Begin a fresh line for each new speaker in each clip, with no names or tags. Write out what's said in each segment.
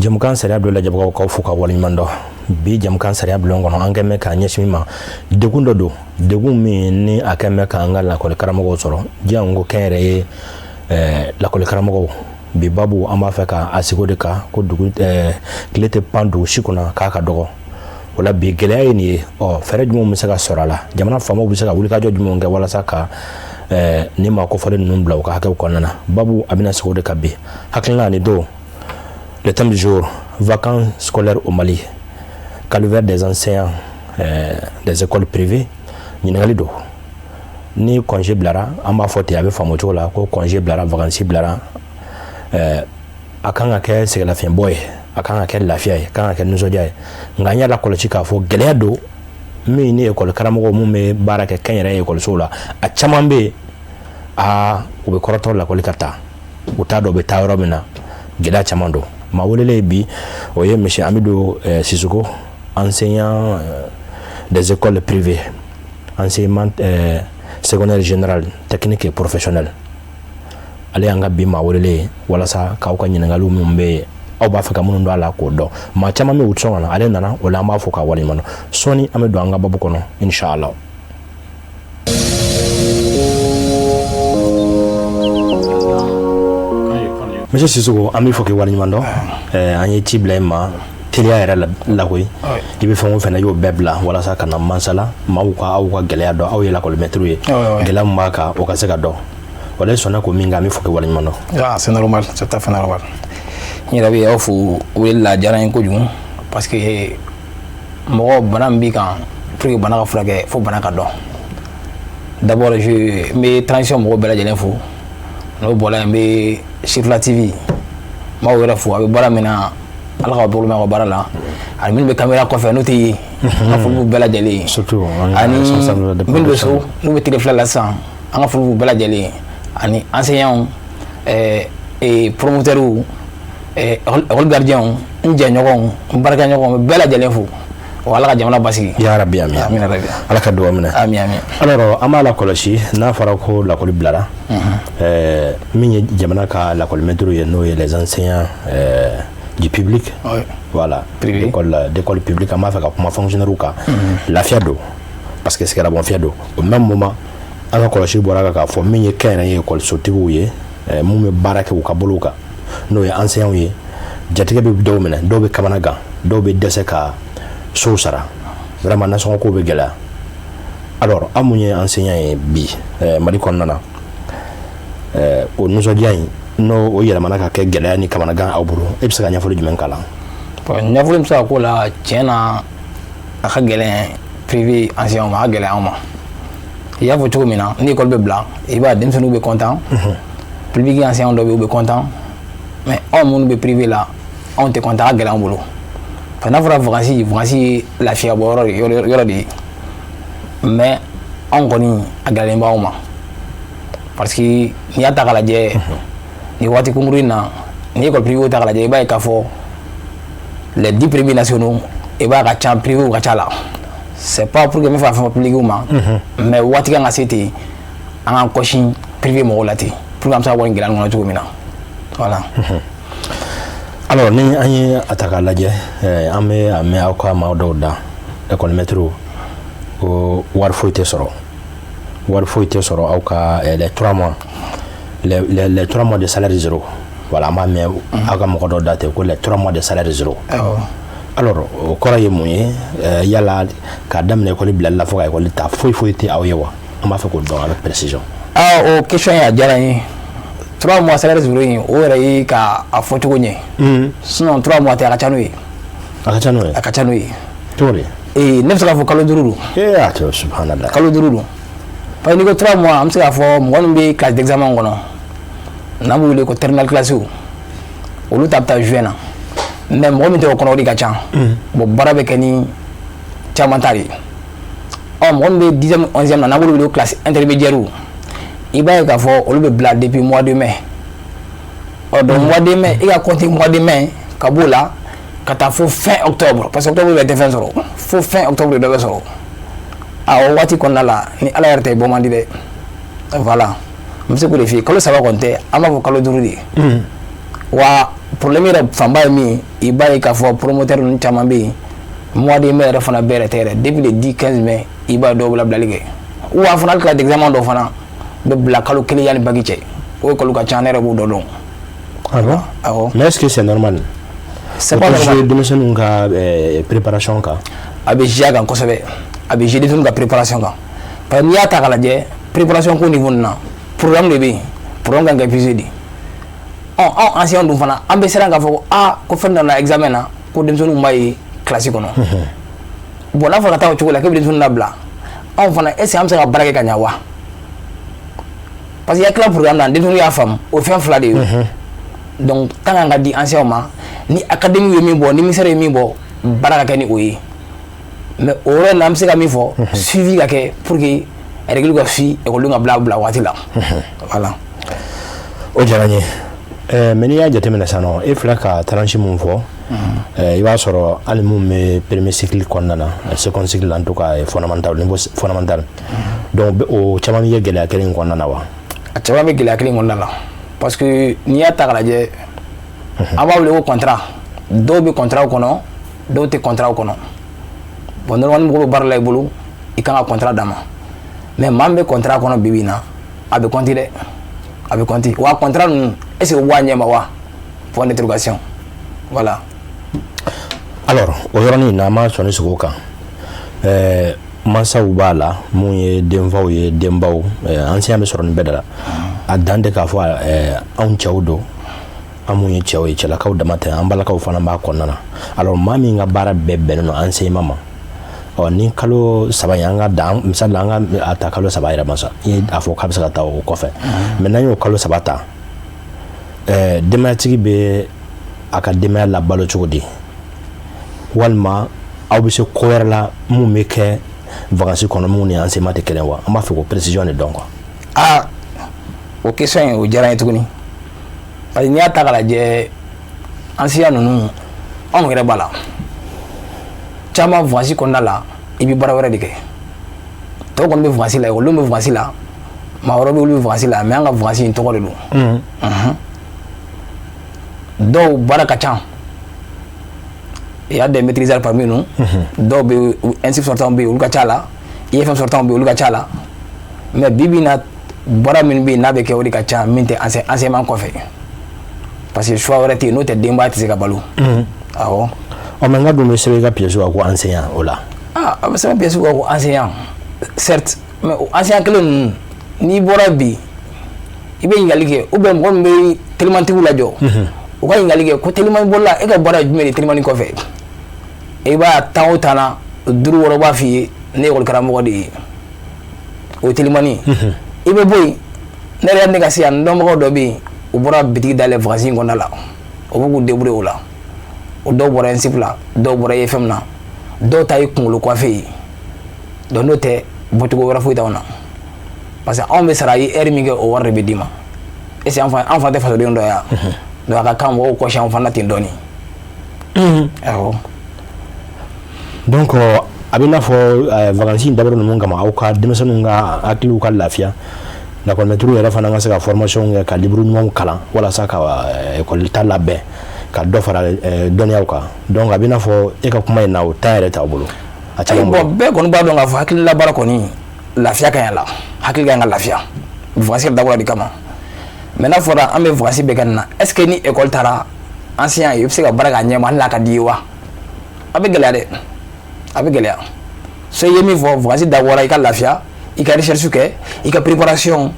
Jamukan sariya dɔ la jabagaw k'aw fo ka waleɲuman dɔn bi jamukan sariya bulon kɔnɔ an kɛn bɛ k'a ɲɛsin ma degun dɔ don degun min ni a kɛn bɛ k'an ka lakɔli karamɔgɔw sɔrɔ diɲɛ n ko kɛn yɛrɛ ye lakɔli karamɔgɔw bi babu an b'a fɛ k'a sigi o de kan ko dugu tile tɛ pan dugu si kunna k'a ka dɔgɔ o la bi gɛlɛya ye nin ye fɛɛrɛ jumɛnw bɛ se ka sɔrɔ a la jamana faamaw bɛ se ka wulikajɔ jumɛnw kɛ walasa ka ni maa kofɔlen ninnu bila u ka hakɛw kɔnɔna na babu a bɛna sigi o de kan bi hakilina ni don le thème du jour vacances scolaires au Mali calvaire des enseignants des écoles privées ɲininkali don ni congé bilara an b'a fɔ ten a bɛ faamu cogo la ko congé bilara vacances bilara a kan ka kɛ sɛgɛlafiɲɛbɔ ye a kan ka kɛ lafiya ye a kan ka kɛ nisɔndiya ye nka an y'a lakɔlɔsi k'a fɔ gɛlɛya don min ni école karamɔgɔw mun bɛ baara kɛ kɛnyɛrɛye écolesow la a caman bɛ yen u bɛ kɔrɔtɔ lakɔli ka taa u t'a dɔn u bɛ taa yɔrɔ min na gɛlɛya caman don maa welelen bi o ye monsieur Amidou Sissoko enseignant des écoles privées enseignement secondaire général technique et professionnel ale y'an ka bi maa welelen walasa k'aw ka ɲininkaliw minnu bɛ yen aw b'a fɛ ka minnu don a la k'o dɔn maa caman bɛ u sɔn ka na ale nana o la an b'a fɔ k'a waleɲuman dɔn sɔɔni an bɛ don an ka babu kɔnɔ inshallah. Monsieur Sissoko an b'i fɔ k'i waleɲuman dɔn an ye ci bila i ma teliya yɛrɛ la koyi i bɛ fɛn o fɛn na i y'o bɛɛ bila walasa ka na mansala maaw ka aw ka gɛlɛya dɔn aw ye lakɔlimɛtiriw ye gɛlɛya min b'a kan o ka se ka dɔn o de sɔnna ko min kan an bɛ fɔ k'i waleɲuman dɔn.
C'est normal, c'est tout à fait normal. N yɛrɛ bɛ aw fo weleli la a diyara n ye kojugu parce que mɔgɔ bana min b'i kan pour que bana ka furakɛ fo bana ka dɔn. D'abord n bɛ transition mɔgɔw bɛɛ lajɛlen fo n'o bɔra yen n bɛ Chifla TV n b'aw yɛrɛ fo a bɛ baara min na ala k'aw bolo mɛn aw ka baara la ani minnu bɛ caméra kɔfɛ n'o tɛ ye an ka foli b'u bɛɛ lajɛlen
surtout
ani minnu bɛ so n'u bɛ télé filɛ la sisan an ka foli b'u bɛɛ lajɛlen ani enseignants promoteurs école gardiens n jɛɲɔgɔnw n baarakɛɲɔgɔnw n bɛɛ lajɛlen fo wa ala ka jamana basigi
ya rabi amin ala ka dugawu minɛ
amin amin.
Alors an b'a lakɔlɔsi n'a fɔra ko lakɔli bilara min ye jamana ka lakɔlimɛtiriw ye n'o ye les enseignants du public voilà d'école publique an b'a fɛ ka kuma fonctionnaires kan lafiya don parce que sɛgɛlafiya don au même moment an ka kɔlɔsi bɔra k'a fɔ min ye kɛnyɛrɛye écolesotigiw ye mun bɛ baara kɛ u ka bolo kan n'o ye enseignants ye jatigɛ bɛ dɔw minɛ dɔw bɛ kamana gan dɔw bɛ dɛsɛ ka sow sara vraiment nasɔngɔ ko bɛ gɛlɛya alors an mun ye enseignant ye bi Mali kɔnɔna na o nisɔndiya in n'o yɛlɛmana ka kɛ gɛlɛya ni kamana gan aw bolo e bɛ se ka ɲɛfɔli jumɛn k'a la.
ɲɛfɔli bɛ se ka k'o la tiɲɛ na a ka gɛlɛn privé enseignant ma a ka gɛlɛn anw ma i y'a fɔ cogo min na ni école bɛ bila i b'a denmisɛnninw bɛ content public enseignant dɔw bɛ yen u bɛ content mais anw minnu bɛ privé la anw tɛ content a ka gɛlɛn anw bolo parce que n'a fɔra vacances ye lafiya bɔ yɔrɔ de ye mais anw kɔni a gɛlɛnlen b'anw ma parce que n'i y'a ta k'a lajɛ nin waati kunkurunnin in na ni école privée ta k'a lajɛ i b'a ye k'a fɔ les 10 privés nationaux i b'a ka ca privés ka ca la c'est pas pour que n bɛ fɛ ka fɛn fɔ publics ma mais waati kan ka se ten an k'an kɔsi privé mɔgɔw la ten pour que an bɛ se ka bɔ nin gɛlɛya nin kɔnɔ cogo min na voilà.
Alors ni an ye a ta k'a lajɛ an bɛ a mɛn aw ka maa dɔw da écolemɛtiriw ko wari foyi tɛ sɔrɔ aw ka les 3 mois les 3 mois de salaire zéro voilà an b'a mɛn aw ka mɔgɔ dɔw da ten ko les 3 mois de salaire zéro. Alors o kɔrɔ ye mun ye yala k'a daminɛ école bilali la fo ka école ta foyi tɛ aw ye wa an b'a fɛ k'o dɔn avec précision.
O question ye a diyara n ye 3 mois salaire zéro in o yɛrɛ ye k'a fɔ cogo ɲɛ sinon 3 mois tɛ a ka ca n'o ye.
A ka ca n'o ye.
Cogo di. Ne bɛ se k'a fɔ kalo 5 don.
A tɛ subhanallah.
Kalo 5 don parce que n'i ko 3 mois an bɛ se k'a fɔ mɔgɔ min bɛ classe d'examen kɔnɔ n'an b'u wele ko terminal classe olu ta bɛ taa juin na mais mɔgɔ min tɛ o kɔnɔ o de ka ca bon baara bɛ kɛ ni caman ta de ye mɔgɔ min bɛ 10e 11e na n'an b'olu wele ko classe intermédiaire i b'a ye k'a fɔ olu bɛ bila depuis mois de mai donc mois de mai i ka compter mois de mai ka b'o la ka taa fo fin octobre parce que octobre bɛ tɛ fɛn sɔrɔ fo fin octobre de dɔ bɛ sɔrɔ o waati kɔnɔna la ni ala yɛrɛ tɛ bɔ man di dɛ voilà n bɛ se k'o de f'i ye kalo 3 kɔni tɛ an b'a fɔ kalo 5 de ye wa problème yɛrɛ fanba ye min ye i b'a ye k'a fɔ promoteur ninnu caman bɛ yen mois de mai yɛrɛ fana bɛɛ yɛrɛ tɛ yɛrɛ depuis le 10-15 mai i b'a ye dɔw bɛ bilali kɛ ou a fana hali ka examen dɔ fana bɛ bila kalo 1 yanni bac cɛ o école ka ca ne yɛrɛ b'o dɔ dɔn.
Ah bon?
Awɔ.
Mais est-ce que c'est normal?
C'est pas normal.
Denmisɛnninw ka préparation kan.
A bɛ jouer a kan kosɛbɛ a bɛ jouer denmisɛnninw ka préparation kan parce que n'i y'a ta k'a lajɛ préparation ko niveau nin na programme de bɛ yen programme kan ka épuisé de anw anciens dun fana an bɛ siran k'a fɔ ko ko fɛn nana examen na ko denmisɛnninw b'a ye classe kɔnɔ bon n'a fɔra ka taa o cogo la k'e bɛ denmisɛnninw labila anw fana est ce que an bɛ se ka baara kɛ ka ɲɛ wa parce que i y'a tila programme na denmisɛnninw y'a faamu o fɛn fila de ye donc tant qu'an ka di anciens ma ni académie ye min bɔ ni ministère ye min bɔ baara ka kɛ ni o ye mais o yɔrɔ in na an bɛ se ka min fɔ suivi ka kɛ pour que règle ka fi école ka bila waati la voilà.
O diyara n ye mais n'i y'a jateminɛ sisan nɔ e filɛ ka tranche mun fɔ i b'a sɔrɔ hali mun bɛ premier cycle kɔnɔna na second cycle en tout cas fondamental niveau fondamental donc o caman bɛ kɛ gɛlɛya kelen in kɔnɔna na wa?
A caman bɛ gɛlɛya kelen in kɔnɔna la parce que n'i y'a ta k'a lajɛ an b'a wele ko contrat dɔw bɛ contrat kɔnɔ dɔw tɛ contrat kɔnɔ bon normalement mɔgɔ bɛ baara la i bolo i kan ka contrat d'a ma mais maa min bɛ contrat kɔnɔ bi bi in na a bɛ compter dɛ a bɛ compter wa contrat ninnu est ce que o b'a ɲɛ ma wa point d'interrogation voilà.
Alors o yɔrɔnin na an ma sɔnni sigi o kan mansaw b'a la mun ye denfaw ye denbaw ancien bɛ sɔrɔ nin bɛɛ de la a dan tɛ k'a fɔ anw cɛw don an mun ye cɛw ye cɛlakaw dama tɛ an balakaw fana b'a kɔnɔna na alors maa min ka baara bɛɛ bɛnnen don enseignement ma ni kalo 3 ye an ka dan misali an ka ta kalo 3 yɛrɛ ma sa i a fɔ k'a bɛ se ka taa o kɔfɛ mais n'an y'o kalo 3 ta denbayatigi bɛ a ka denbaya labalo cogo di walima aw bɛ se ko wɛrɛ la mun bɛ kɛ vacances kɔnɔ mun ni enseignement tɛ kelen wa an b'a fɛ ko précision de dɔn quoi.
O question in o diyara n ye tuguni parce que n'i y'a ta k'a lajɛ ancien ninnu anw yɛrɛ b'a la caman vacances kɔnɔna la i bɛ baara wɛrɛ de kɛ tɔw kɔni bɛ vacances la olu bɛ vacances la maa wɛrɛ bɛ olu bɛ vacances la mais an ka vacances in tɔgɔ de don dɔw baara ka ca il y a des maîtrisards parmi nous dɔw bɛ INSIP sortants bɛ yen olu ka ca la IFM sortants bɛ yen olu ka ca la mais bi bi in na baara min bɛ yen n'a bɛ kɛ o de ka ca min tɛ enseignement kɔfɛ parce que choix wɛrɛ tɛ yen n'o tɛ denbaya tɛ se ka balo awɔ.
Mais n ka dun bɛ sɛbɛn i ka pièce ko enseignant o la.
A bɛ sɛbɛn pièce ko enseignant certes mais o enseignant kelen ninnu n'i bɔra bi i bɛ ɲininkali kɛ ou bien mɔgɔ min bɛ telimanigiw lajɔ u ka ɲininkali kɛ ko telimani bolila e ka baara ye jumɛn de telimani kɔfɛ i b'a tan o tan na 5 6 b'a f'i ye ne école karamɔgɔ de ye o ye telimani i bɛ bɔ yen ne yɛrɛ ne ka se yan n dɔnbagaw dɔ bɛ yen u bɔra bitigi dayɛlɛ vacances in kɔnɔna la u bɛ k'u débrouiller o la o dɔw bɔra INSIP la dɔw bɔra IFM na dɔw ta ye kunkolo coiffé ye donc n'o tɛ bɔcogo wɛrɛ foyi t'anw na parce que anw bɛ sara ye heure min kɛ o wari de bɛ d'i ma est ce que an fa tɛ fasoden dɔ ye wa donc a ka kan mɔgɔw kɔsi an fana ten dɔɔnin awɔ.
Donc a bɛ i n'a fɔ vacances in dabɔra ninnu kama aw ka denmisɛnninw ka hakiliw ka lafiya lakɔli maîtres yɛrɛ fana ka se ka formation kɛ ka livre ɲumanw kalan walasa ka école ta labɛn ka dɔ fara dɔnniyaw kan donc a bɛ i n'a fɔ e ka kuma in na o temps yɛrɛ t'aw bolo a caman bolo.
Bon bɛɛ kɔni b'a dɔn k'a fɔ hakilila baara kɔni lafiya ka ɲi a la hakili ka ɲi ka lafiya vacances dabɔra de kama mais n'a fɔra an bɛ vacances bɛɛ kɛ nin na est ce que ni école taara enseignant ye i bɛ se ka baara k'a ɲɛ ma hali n'a ka d'i ye wa a bɛ gɛlɛya dɛ a bɛ gɛlɛya so i ye min fɔ vacances dabɔra i ka lafiya i ka recherche kɛ i ka préparation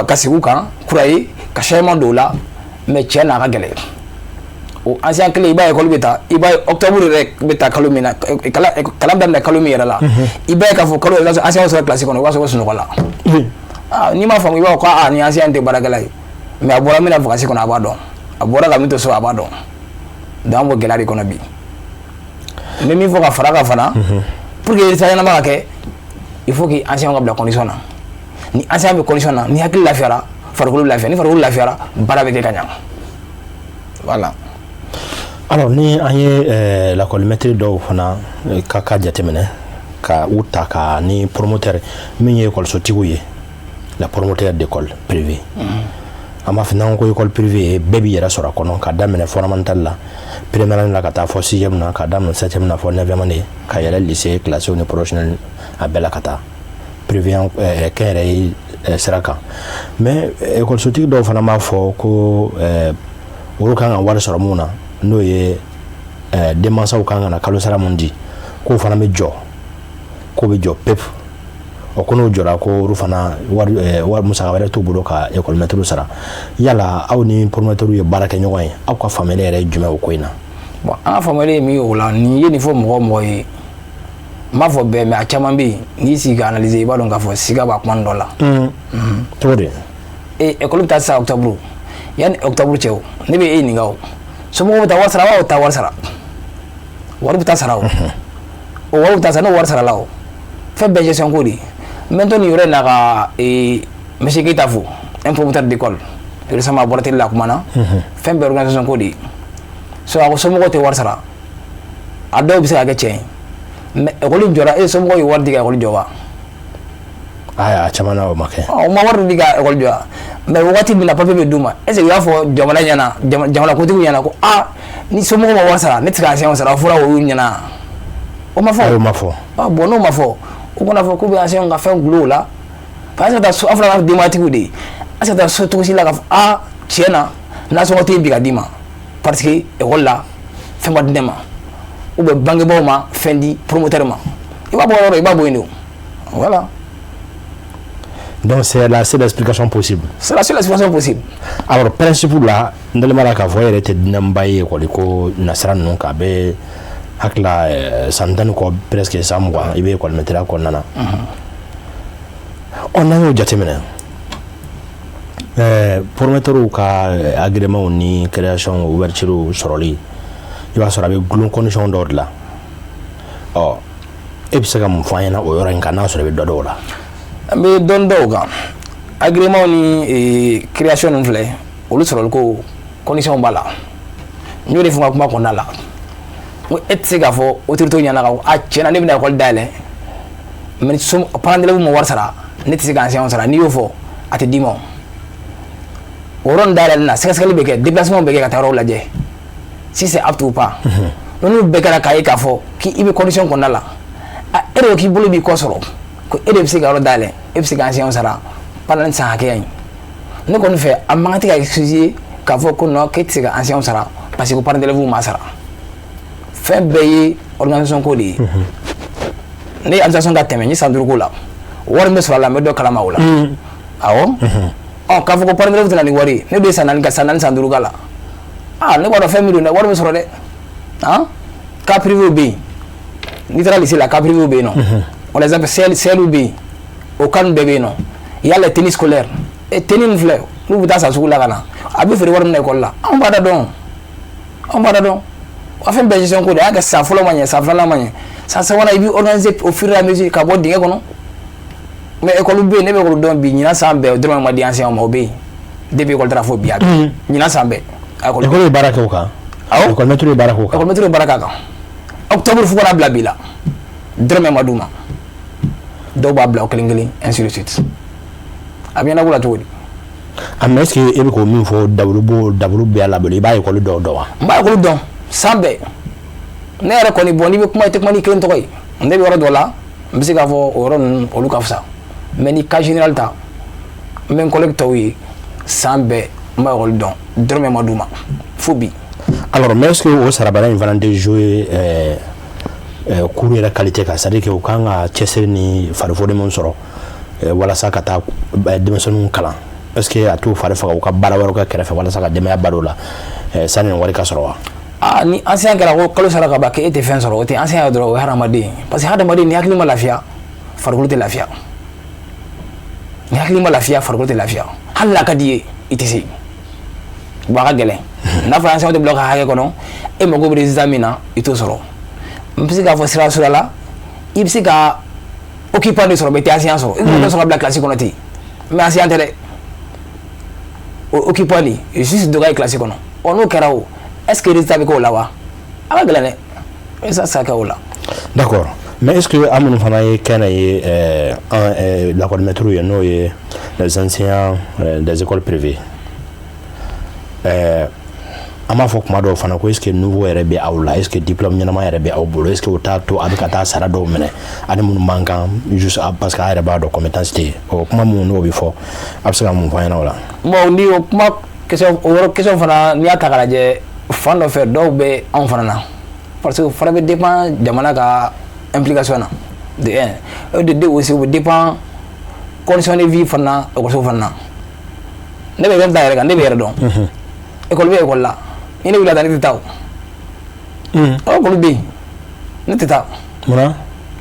ka sigi u kan kura ye ka changement don o la mais tiɲɛ na a ka gɛlɛn o ancien kelen i b'a ye école bɛ taa i b'a ye octobre yɛrɛ bɛ taa kalo min na kalan daminɛ kalo min yɛrɛ la i b'a ye k'a fɔ kalo yɛrɛ ancien sɔrɔ classe kɔnɔ i b'a sɔrɔ sunɔgɔ la n'i m'a faamu i b'a fɔ ko ni ancien tɛ baarakɛla ye mais a bɔra min na vacances kɔnɔ a b'a dɔn a bɔra ka min to so a b'a dɔn donc an b'o gɛlɛya de kɔnɔ bi n bɛ min fɔ ka fara kan fana pour que résultat ɲɛnama ka kɛ il faut que ancien ka bila condition na ni ancien bɛ condition na ni hakili lafiyara farikolo lafiya ni farikolo lafiyara baara bɛ kɛ ka ɲa voilà.
Alors ni an ye lakɔli maître dɔw fana ka jateminɛ ka u ta ka ni promoteur min ye école sotigiw ye la promoteur d'école privée ama fina ko école privée bébé yera sora kono ka damene fondamental la première la ka ta fo 6e na ka damene 7e na fo 9e année ka yela lycée classé au professionnel a bela kata privé kéré seraka mais école sotique do fana ma fo ko woro kan wala sora muna no ye demansa o kan na kalo sara mundi ko fana me jo ko be jo pep o kono jora ko rufana war musa wala to bulo ka école metro sara yala aw ni promoteur ye baraka nyoy aw ka famille re jume o koina
bon a famille mi o la ni yeni fo mo moy ma fo be me a chaman bi ni si ga analyser ba don ka fo siga ba kman dola
tode
e école ta sa octobre yan octobre chew ne be e ni ngaw so mo ta wasara wa ta wasara waru ta sara o waru ta sana war sara lawo fe be gestion ko di maintenant yore na ka monsieur Keitafo un promoteur d'école récemment borate la kumana fe be organisation ko di so ako so mo te war sara ado bi sa ga che mais école jora e so mo war diga école jowa
aya chamana o make
o ma war diga école jowa mais wati bi na pape be duma est ce que ya fo jamana nyana jamana ko tigu nyana ko ni so mo war sara net ka ancien sara fura o nyana o ma fo bon no ma fo o kona fo ko be ancien nga fe glo la parce que ta so afra de matiku de asa ta so to si la ka tiena na so te bi ga dima parce que école la fe ma dema ou be bangue bo ma fendi promoteur ma iba bo ino voilà.
Donc c'est la seule explication possible.
C'est la seule explication possible.
Alors principe là ndele mara ka voyer était nambaye ko nasran non ka be hakla sandan ko presque 100 mois ibe ko mettra ko nana. On a eu jatemena. Prometteur ka agrément ni création ouverture soroli. Il va sera avec glon condition d'ordre là. Oh. Et puis c'est comme foyena o yora nkana so be dodo la.
Mais don doga agrément ni création non vle o lu sorol ko condition bala. Ñu def nga kuma ko nala. Mo etse ga fo autorité nyana ga chena ne bina ko dale. Mais sum prendre le mo war sara net ci gansion sara ni yo fo ate dimo. Oron dale na sekali beke déplacement beke ka taro la je. Si c'est apte ou pas. Non beke la kay ka fo ki ibe condition ko nala. Ero ki bolo bi ko soro. Ko ede bisi ga dale e bisi ga ancien sara pendant ça hakay ne ko fait amangati ga excuser ka fo ko no ke tiga ancien sara parce que parler de vous ma sara fait bayer organisation ko di ne organisation ga teme ni sanduru ko la war me sura la me do kala maula awo ka fo ko parler de vous na ni wari ne be sanan ga sanan sanduru gala ne ko do fait mi do war me sura de ka privé bi littéralement c'est la ka privé bi non. On les appelle CLUB, au calme bébé non. Il y a le tennis scolaire. Et tennis fleur, nous vous ça sur la gana. Abi fait voir mon école là. On va d'adon. On fait une gestion code. Ça faut la manière, ça va la manière. Ça se voit là, organiser au fur et à mesure qu'à bord dingue non. Mais école B, ne veut pas bi, ni na sambe, demain ma di ancien mo B. Depuis école trafo bi. Ni na sambe.
École baraka oka. École métro baraka oka.
École métro baraka ka. Octobre faut la blabila. Demain maduma. Do ba bla kelingeli ainsi de suite abina gula to
am est-ce que e ko min fo dabulu be ala bele ba ko do wa
ba ko do sambe ne re ko ni boni be kuma te kuma ni ken to koy nde be wara do la mbisi ka fo oron olu ka fsa mais ni ka général ta men collecte wi sambe ma ko do drome maduma fobi
alors mais est-ce que au sarabala il va de jouer cours la qualité ka c'est-à-dire que kanga chesser ni farfo de mon soro wala sa kata dimension kala est-ce que a tout farfa ka bara waro ka kere fa wala sa ka demaya barola sanin wari ka soro
ni ancien kala ko kalo sara ka ba ke ete fen soro te ancien dro haramadi parce que haramadi ni akli ma lafia farko te lafia ni akli ma lafia farko te lafia halla ka die itisi ba ka gele na fa ancien de bloc ha ke kono e mo go bi examina ito soro mpisi ka fo sira sura la ibisi ka occupant de soro beti ancien soro il soro bla classique on ti mais ancien tele occupant ni juste de gars classique on no kerao est-ce que résultat be ko la wa aba galane et ça ka ola
d'accord mais est-ce que amunu fana ye kana ye la coordinateur ye no ye les anciens des écoles privées an b'a fɔ kuma dɔw fana ko est-ce que nouveau yɛrɛ bɛ aw la est-ce que diplôme ɲɛnama yɛrɛ bɛ aw bolo est-ce que o t'a to a bɛ ka taa sara dɔw minɛ ani minnu man kan juste parce que a yɛrɛ b'a dɔn compétence tɛ yen o kuma minnu n'o bɛ fɔ a bɛ se ka mun fɔ an ɲɛna o la.
bon ni o kuma question o yɔrɔ question fana n'i y'a ta k'a lajɛ fan dɔ fɛ dɔw bɛ anw fana na parce que o fana bɛ dépend jamana ka implication na de un et de deux aussi o bɛ dépend condition de vie fana ekɔliso fana na ne bɛ exemple ta yɛrɛ kan ne bɛ yɛrɛ dɔn école bɛ école la ni ne wulila ta ne tɛ taa o école bɛ yen ne tɛ taa
munna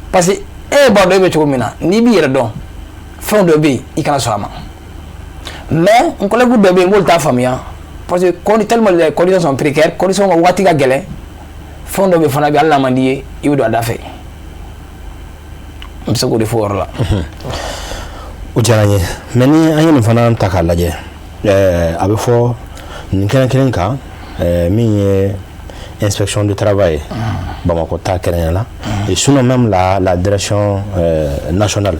parce que e b'a dɔn e bɛ cogo min na n'i b'i yɛrɛ dɔn fɛn dɔ bɛ yen i kana sɔn a ma mais n collègue dɔ bɛ yen n b'olu t'a faamuya parce que tellement les conditions sont précaires conditions ka waati ka gɛlɛn fɛn dɔ bɛ fana bɛ hali n'a man di ye i bɛ don a da fɛ n bɛ se k'o de fɔ o yɔrɔ la.
o diyara n ye mais ni an ye nin fana ta k'a lajɛ a bɛ fɔ nin kɛnɛ kelen kan min ye inspection du travail Bamako ta kɛrɛnkɛrɛn la et sinon même la direction nationale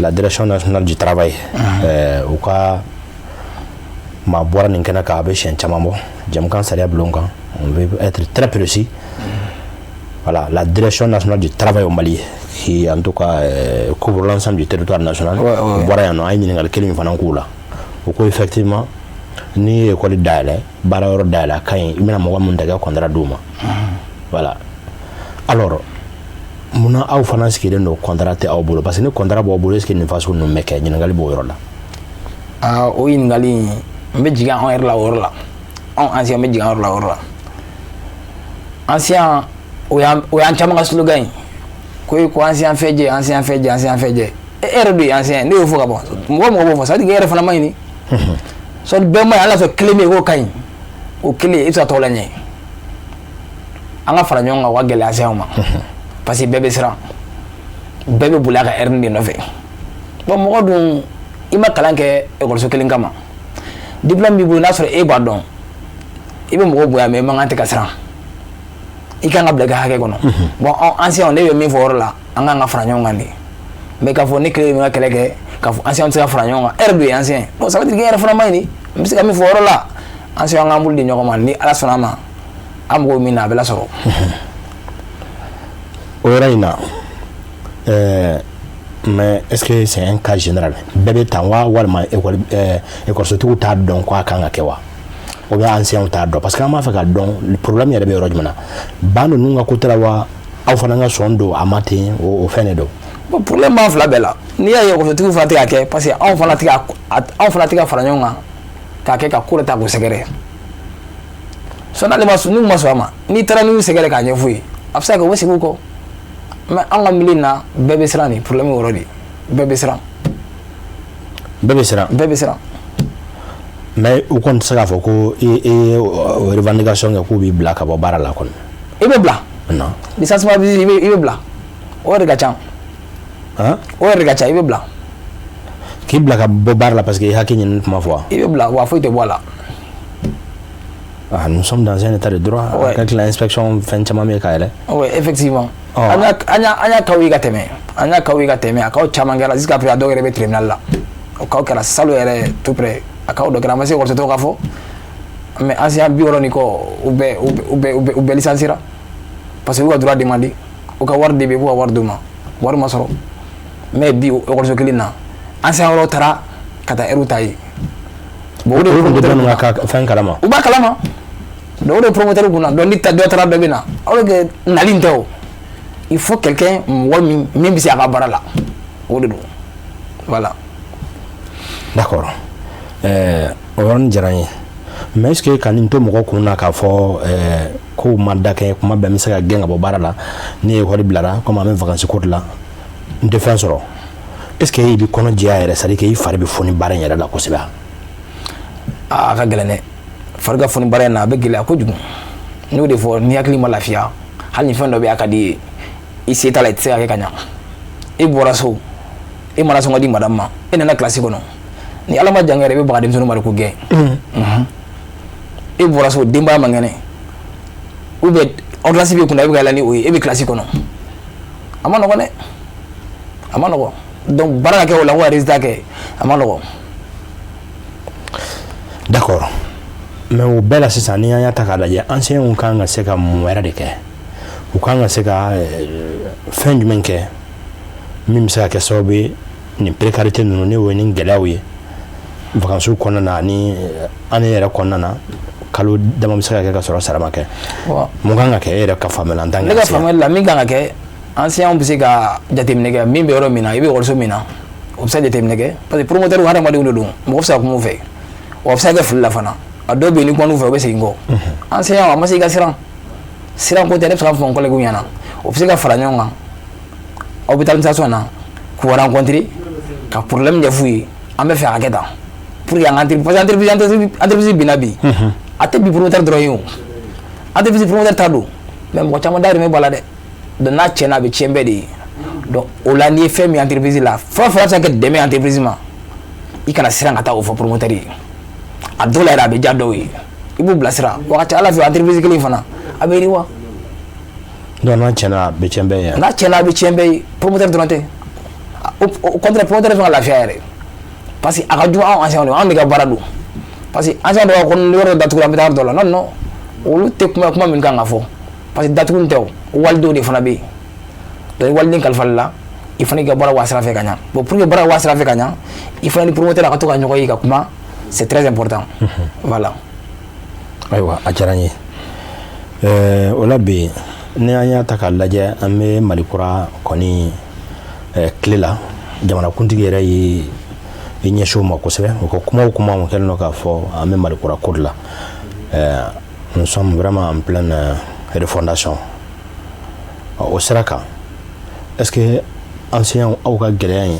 la direction nationale du travail u ka maa bɔra nin kɛnɛ kan a bɛ siɲɛ caman bɔ jamukan sariya bulon kan on veut être très précis voilà la direction nationale du travail au Mali qui en tout cas couvre l'ensemble du territoire national o bɔra yan nɔ an ye ɲininkali kelen min fana k'u la o ko effectivement ni ye école dayɛlɛ baara yɔrɔ dayɛlɛ a ka ɲi i bɛna mɔgɔ min tɛgɛ contrat d'u ma voilà alors munna aw fana sigilen don contrat tɛ aw bolo parce que ni contrat b'aw bolo est-ce que nin fasugu ninnu bɛ kɛ ɲininkali b'o yɔrɔ la.
o ɲininkali n bɛ jigin anw yɛrɛ la o yɔrɔ la anw ancien n bɛ jigin anw yɛrɛ la o yɔrɔ la ancien o y'an caman ka slogan ye ko ancien fɛn jɛ ancien fɛn jɛ ancien fɛn jɛ e yɛrɛ de ye ancien ne y'o fɔ ka ban mɔgɔ b'o fɔ ça veut dire que e yɛrɛ fana ma ɲi sɔni bɛɛ ma ɲi ala sɔrɔ kelen bɛ yen k'o ka ɲi o kelen i bɛ se ka tɔgɔ la ɲɛ an ka fara ɲɔgɔn kan wa gɛlɛya se anw ma parce que bɛɛ bɛ siran bɛɛ bɛ boli a ka heure de nɔfɛ bon mɔgɔ dun i ma kalan kɛ ekɔliso kelen kama diplôme b'i bolo n'a sɔrɔ e b'a dɔn i bɛ mɔgɔw bonya mais i man kan tɛ ka siran i kan ka bila i ka hakɛ kɔnɔ bon ancien ne bɛ min fɔ o yɔrɔ la an kan ka fara ɲɔgɔn kan de mais k'a fɔ ne kelen bɛ n ka kɛlɛ kɛ k'a fɔ ancien tɛ se ka fara ɲɔgɔn kan heure de ye ancien donc ça veut dire que e yɛrɛ fana ma ɲi ni n bɛ se ka min fɔ o yɔrɔ la ancien an k'an bolo di ɲɔgɔn ma ni ala sɔnna a ma an mago min na a bɛ lasɔrɔ.
o yɔrɔ in na mais est-ce que c'est un cas général bɛɛ bɛ tan wa walima écolisotigiw t'a dɔn k'a kan ka kɛ wa ou bien anciens t'a dɔn parce que an b'a fɛ ka dɔn problème yɛrɛ bɛ yɔrɔ jumɛn na ban ninnu ka côté la wa aw fana ka sɔn don a ma ten o fɛn de don.
bon problème b'an fila bɛɛ la n'i y'a ye écolisotigiw fana tɛ ka kɛ parce que anw fana tɛ ka fara ɲɔgɔn kan k'a kɛ ka ko dɔ ta k'o sɛgɛrɛ sɔn n'ale ma sɔn n'u ma sɔn a ma n'i taara n'u sɛgɛrɛ k'a ɲɛf'u ye a bɛ se ka kɛ u bɛ segin u kɔ mais an ka milieu na bɛɛ bɛ siran nin problème yɔrɔ de bɛɛ bɛ siran.
bɛɛ bɛ siran.
bɛɛ bɛ siran.
mais u kɔni tɛ se k'a fɔ ko i ye revendication kɛ k'u b'i bila ka bɔ baara la kɔni.
i bɛ bila.
non.
licenciement i bɛ bila o yɛrɛ de ka ca. o yɛrɛ de ka ca i bɛ bila.
k'i bila ka bɔ baara la parce que i hakɛ ɲinini tuma fɔ wa.
i bɛ bila wa foyi tɛ bɔ a la.
nous sommes dans un état de droit.
ouais.
Avec l'inspection fɛn caman bɛ ka yɛlɛ.
oui effectivement. an y'a kaw ye ka tɛmɛ a kaw caman kɛra jusqu'à présent a dɔw yɛrɛ bɛ tribunal la o kaw kɛra salon yɛrɛ tout près a kaw dɔ kɛra a ma se écoliso ka fɔ mais ancien 60 ni kɔ u bɛɛ licenciera parce que u ka droit demandé u ka wari de bɛ yen u ka wari d'u ma wari ma sɔrɔ mais bi écoliso kelen na ancien yɔrɔ taara ka taa heure ta ye. bon o de promoteur ninnu ka
fɛn kalama.
u b'a kalama donc o de promoteur kunna donc ni dɔ taara dɔ bɛ na aw bɛ kɛ nali in tɛ o il faut quelqu'un mɔgɔ min bɛ se a ka baara la o de don voilà.
d'accord o yɔrɔnin diyara n ye mais est-ce que ka nin to mɔgɔ kun na k'a fɔ kow ma dakɛ kuma bɛɛ n bɛ se ka gɛn ka bɔ baara la ni école bilara comme an bɛ vacances ko de la n tɛ fɛn sɔrɔ est-ce que i bɛ kɔnɔ jɛya yɛrɛ c'est à dire que i fari bɛ foni baara in yɛrɛ la kosɛbɛ.
a ka gɛlɛn dɛ fari ka foni baara in na a bɛ gɛlɛya kojugu n y'o de fɔ ni hakili ma lafiya hali ni fɛn dɔ bɛ yen a ka di ye i se t'a la i tɛ se ka kɛ ka ɲa i bɔra so i mana sɔn ka di madame ma e nana kilasi kɔnɔ ni ala ma jan kɛ yɛrɛ i bɛ baga denmisɛnninw ma de ko gɛn e bɔra so denbaya man kɛnɛ ou bien ordonnance b'i kunna e bɛ ka yɛlɛ ni o ye e bɛ kilasi kɔnɔ a ma nɔgɔn dɛ a ma nɔgɔn donc baara ka kɛ o la ko ka résultat kɛ a ma nɔgɔn.
d'accord mais o bɛɛ la sisan ni an y'a ta k'a lajɛ anciens kan ka se ka mun wɛrɛ de kɛ u kan ka se ka fɛn jumɛn kɛ min bɛ se ka kɛ sababu ye nin précarité ninnu ni o ye nin gɛlɛyaw ye vacances kɔnɔna na ni an yɛrɛ kɔnɔna na kalo dama bɛ se ka kɛ ka sɔrɔ sara ma kɛ mun kan ka kɛ e yɛrɛ ka faamuyali en tant que
ne ka faamuyali la min kan ka kɛ anciens bɛ se ka jateminɛ kɛ min bɛ yɔrɔ min na i bɛ ekɔliso min na o bɛ se ka jateminɛ kɛ parce que promoteur hadamadenw de don mɔgɔ bɛ se ka kuma u fɛ wa a bɛ se ka kɛ fili la fana a dɔw bɛ yen ni kuma n'u fɛ u bɛ segin kɔ anciens a ma se i ka siran ko tɛ ne bɛ se ka fɔ n collègue ɲɛna o bɛ se ka fara ɲɔgɔn kan aw bɛ taa administration na k'u rencontrer ka problème ɲɛf'u ye an bɛ fɛ a ka kɛ tan pour que an ka parce que entreprise binna bi a tɛ bi promoteur dɔrɔn ye o entreprise promoteur ta don mais mɔgɔ caman dahirimɛ b'a la dɛ donc n'a tiɲɛna a bɛ tiɲɛ bɛɛ de ye donc o la n'i ye fɛn min entreprise la fɛn o fɛn bɛ se ka kɛ dɛmɛ entreprise ma i kana siran ka taa o fɔ promoteur ye a dɔw la yɛrɛ a bɛ diya dɔw ye i b'u bilasira wa a ka ca Ala fɛ entreprise kelen fana a bɛ yiriwa
donc n'a tiɲɛna a bɛ tiɲɛ bɛɛ ye
n'a tiɲɛna a bɛ tiɲɛ bɛɛ ye promoteur dɔrɔn tɛ au contraire promoteur fɛn ka lafiya yɛrɛ parce que a ka jugu anw anciens de anw de ka baara don parce que anciens dɔw b'a fɔ ni yɔrɔ datugula an bɛ taa yɔrɔ dɔ la non olu tɛ kuma min kan ka fɔ parce que datuguli tɛ o walidenw de fana bɛ yen donc waliden kalifali la i fana ka baara wasira fɛ ka ɲa bon pour que baara wasira fɛ ka ɲa i fana ni promoteur a ka to ka ɲɔgɔn ye ka kuma c'est très important voilà
ayiwa a diyara n ye o la bi ni an y'a ta k'a lajɛ an bɛ malikura kɔni tile la jamanakuntigi yɛrɛ ye i ɲɛsin o ma kosɛbɛ o ka kuma o kuma o kɛlen don k'a fɔ an bɛ malikura ko de la nous sommes vraiment en pleine refondation o sira kan est-ce que anciens aw ka gɛlɛya in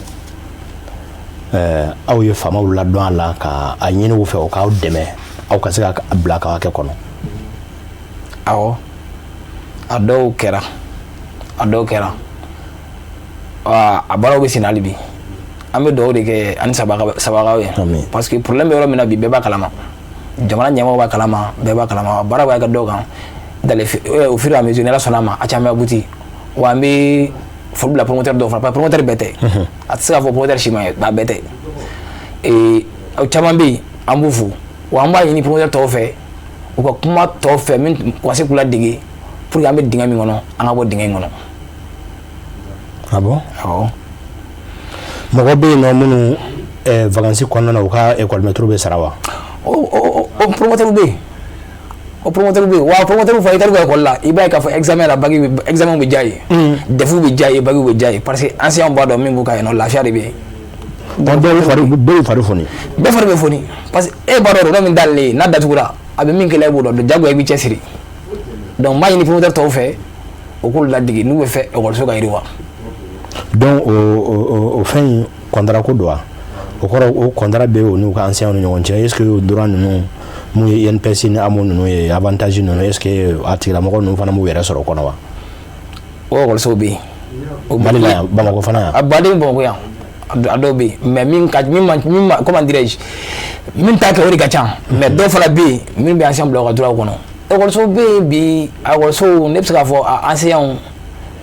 aw ye faamaw ladɔn a la ka a ɲini u fɛ o k'aw dɛmɛ aw ka se ka bila k'aw hakɛ kɔnɔ
awɔ a dɔw kɛra a baaraw bɛ sen hali bi an bɛ dugawu de kɛ ani sabagaw ye parce que problème bɛ yɔrɔ min na bi bɛɛ b'a kalama jamana ɲɛmɔgɔ b'a kalama bɛɛ b'a kalama baara b'a kɛ dɔw kan au fur et à mesure n'Ala sɔnna a ma a caman bɛ buti wa an bɛ foli bila promoteur dɔw fana parce que promoteur bɛɛ tɛ a tɛ se ka fɔ promoteur si ma ye a bɛɛ tɛ aw caman bɛ yen an b'u fo wa an b'a ɲini promoteur tɔw fɛ u ka kuma tɔw fɛ min u ka se k'u ladege pour que an bɛ dingɛ min kɔnɔ an ka bɔ dingɛ in kɔnɔ.
ah bon
awɔ
mɔgɔ bɛ yen nɔ minnu vacances kɔnɔna na u ka école maître bɛ sara wa
o promoteur bɛ yen o promoteur bɛ yen wa promoteur fana i taara u ka école la i b'a ye k'a fɔ examen la examen bɛ diya ye defu bɛ diya ye bac bɛ diya ye parce que anciens b'a dɔn min b'u ka yen nɔ lafiya de bɛ yen.
donc bɛɛ bɛ fari foni
bɛɛ fari bɛ foni parce que e b'a dɔn yɔrɔ min dalen n'a datugura a bɛ min kɛ i b'o dɔn jagoya i b'i cɛsiri donc n b'a ɲini promoteur tɔw fɛ o k'olu ladege n'u bɛ fɛ école ka yiriwa.
donc o fɛn in contrat ko don wa o kɔrɔ o contrat bɛ o n'u ka anciens ni ɲɔgɔn cɛ est ce que o droit ninnu mun ye INPS ni AMO ninnu ye avantage ninnu est ce que a tigilamɔgɔ ninnu fana m'u yɛrɛ sɔrɔ o kɔnɔ wa.
o écolisow bɛ yen.
o Mali la yan Bamakɔ fana yan.
a baden Bamakɔ yan a dɔw bɛ yen mais min comment dirais-je min t'a kɛ o de ka ca mais dɔw fana bɛ yen min bɛ ancien bila u ka droit kɔnɔ écoliso bɛ yen bi écoliso ne bɛ se k'a fɔ a ancien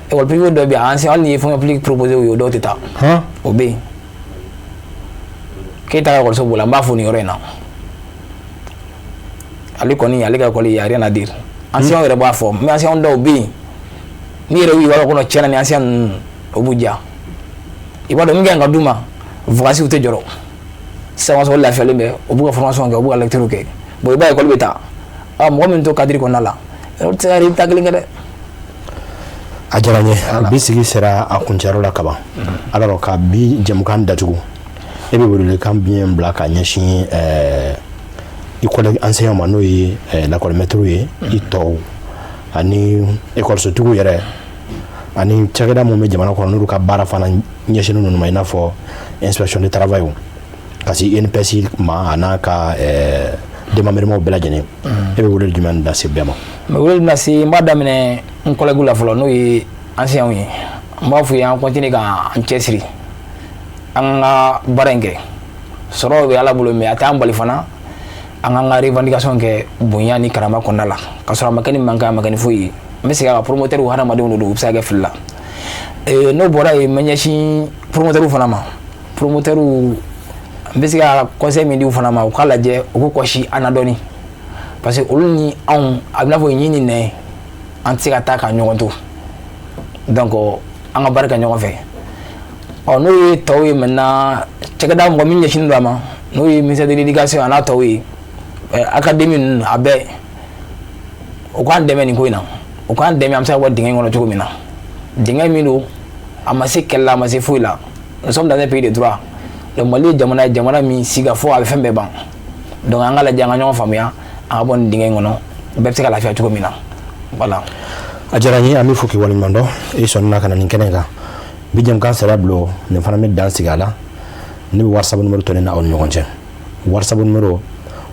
école privée dɔ bɛ yen a ancien hali ni ye fonction publique proposé u ye o dɔw tɛ taa o bɛ yen k'e taara écoliso b'o la n b'a fɔ nin yɔrɔ in na ale kɔni ale ka école y a rien à dire ancien yɛrɛ b'a fɔ mais ancien dɔw bɛ yen n'i yɛrɛ y'u yɔrɔ kɔnɔ tiɲɛna ni ancien ninnu o b'u diya i b'a dɔn min ka ɲi ka d'u ma vacances tɛ jɔrɔ sisan o lafiyalen bɛ o b'u ka formation kɛ o b'u ka lecture kɛ bon i b'a ye école bɛ taa mɔgɔ min to cadre kɔnɔna la o tɛ se ka i bɛ taa kelen kɛ dɛ.
a diyara n ye bi sigi sera a kuncɛyɔrɔ la kaban alors ka bi jɛmukan datugu e bɛ welewelekan jumɛn bila ka ɲɛsin i collègue enseignant ma n'o ye l'école maître ye i tɔw ani écolisotigiw yɛrɛ ani cakɛda mun bɛ jamana kɔnɔ n'olu ka baara fana ɲɛsinnen ninnu ma i n'a fɔ inspection du travail ka se INPS ma a n'a ka démembrement bɛɛ lajɛlen e bɛ weleli jumɛn lase bɛɛ ma.
mɛ weleli lase n b'a daminɛ n collègue la fɔlɔ n'o ye anciens ye n b'a fɔ ye an continue k'an cɛsiri an ka baara in kɛ sɔrɔ bɛ Ala bolo mais a t'an bali fana an k'an ka revendication kɛ bonya ni karama kɔnɔna la ka sɔrɔ a ma kɛ ni mankan a ma kɛ ni foyi ye n bɛ segin a kan promoteur hadamadenw de don u bɛ se ka kɛ fili la n'o bɔra yen n bɛ ɲɛsin promoteur fana ma promoteur n bɛ se ka conseil min di u fana ma u k'a lajɛ u k'u kɔsi an na dɔɔni parce que olu ni anw a bɛna fɔ ɲini nɛ an tɛ se ka taa ka ɲɔgɔn to donc an ka baara kɛ ɲɔgɔn fɛ n'o ye tɔw ye maintenant cɛkɛda mɔgɔ min ɲɛsinnen don a ma n'o ye ministère de l'éducation a n'a tɔw ye académie ninnu a bɛɛ u k'an dɛmɛ nin ko in na u k'an dɛmɛ an bɛ se ka bɔ dingɛ in kɔnɔ cogo min na dingɛ min don a ma se kɛlɛ la a ma se foyi la nous sommes dans un pays de droit le Mali ye jamana min siga fo a bɛ fɛn bɛɛ ban donc an ka lajɛ an ka ɲɔgɔn faamuya an ka bɔ nin dingɛ in kɔnɔ bɛɛ bɛ se ka lafiya cogo min na voilà.
a diyara n ye an bɛ fo k'i waleɲuman dɔn i sɔnna ka na nin kɛnɛ kan bi jɛmukan sariya bulon nin fana bɛ dan sigi a la ne bɛ whatsapp numéro to ne ni aw ni ɲɔgɔn cɛ whatsapp numéro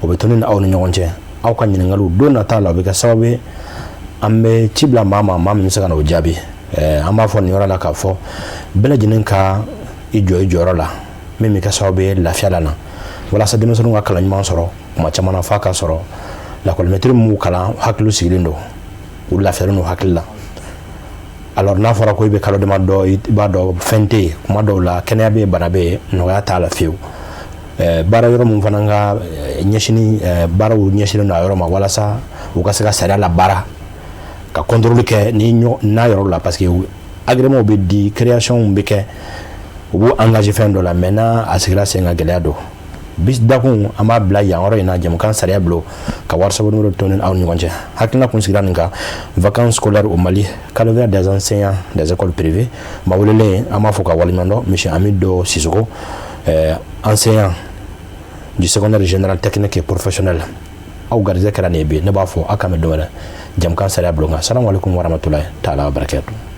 o bɛ to ne ni aw ni ɲɔgɔn cɛ aw ka ɲininkaliw don nata la o bɛ kɛ sababu ye an bɛ ci bila maa min bɛ se ka na o jaabi an b'a fɔ nin yɔrɔ la k'a fɔ bɛɛ lajɛlen ka i jɔ i jɔyɔrɔ la min bɛ kɛ sababu ye lafiya la na walasa denmisɛnninw ka kalan ɲuman sɔrɔ kuma caman na f'a ka sɔrɔ lakɔlimɛtiri min b'u kalan hakili sigilen don u lafiyalen don hakili la alors n'a fɔra ko i bɛ kalo dama dɔ i b'a dɔn fɛn tɛ yen kuma dɔw la kɛnɛya bɛ yen bana bɛ yen nɔgɔya t'a la fiyewu baara yɔrɔ min fana ka baaraw ɲɛsinnen don a yɔrɔ ma walasa u ka se ka sariya la baara ka contrôle kɛ n'a yɔrɔ la parce que agrément bɛ di création bɛ kɛ u b'u engagé fɛn dɔ la mais n'a a sigira sen ka gɛlɛya don bis dakun an b'a bila yan yɔrɔ in na jɛmukan sariya bulon ka whatsapp numéro to ni aw ni ɲɔgɔn cɛ hakilina kun sigira nin kan vacances scolaires au Mali calvaire des enseignants des écoles privées ma welelen an b'a fɔ ka waleɲuman dɔn monsieur Amido Sissoko enseignant du secondaire général technique et professionnel aw garizɛ kɛra nin ye bi ne b'a fɔ aw ka mɛn dɔwɛrɛ jɛmukan sariya bulon kan salamu alaikum warahmatulahi taala wabarakatuh.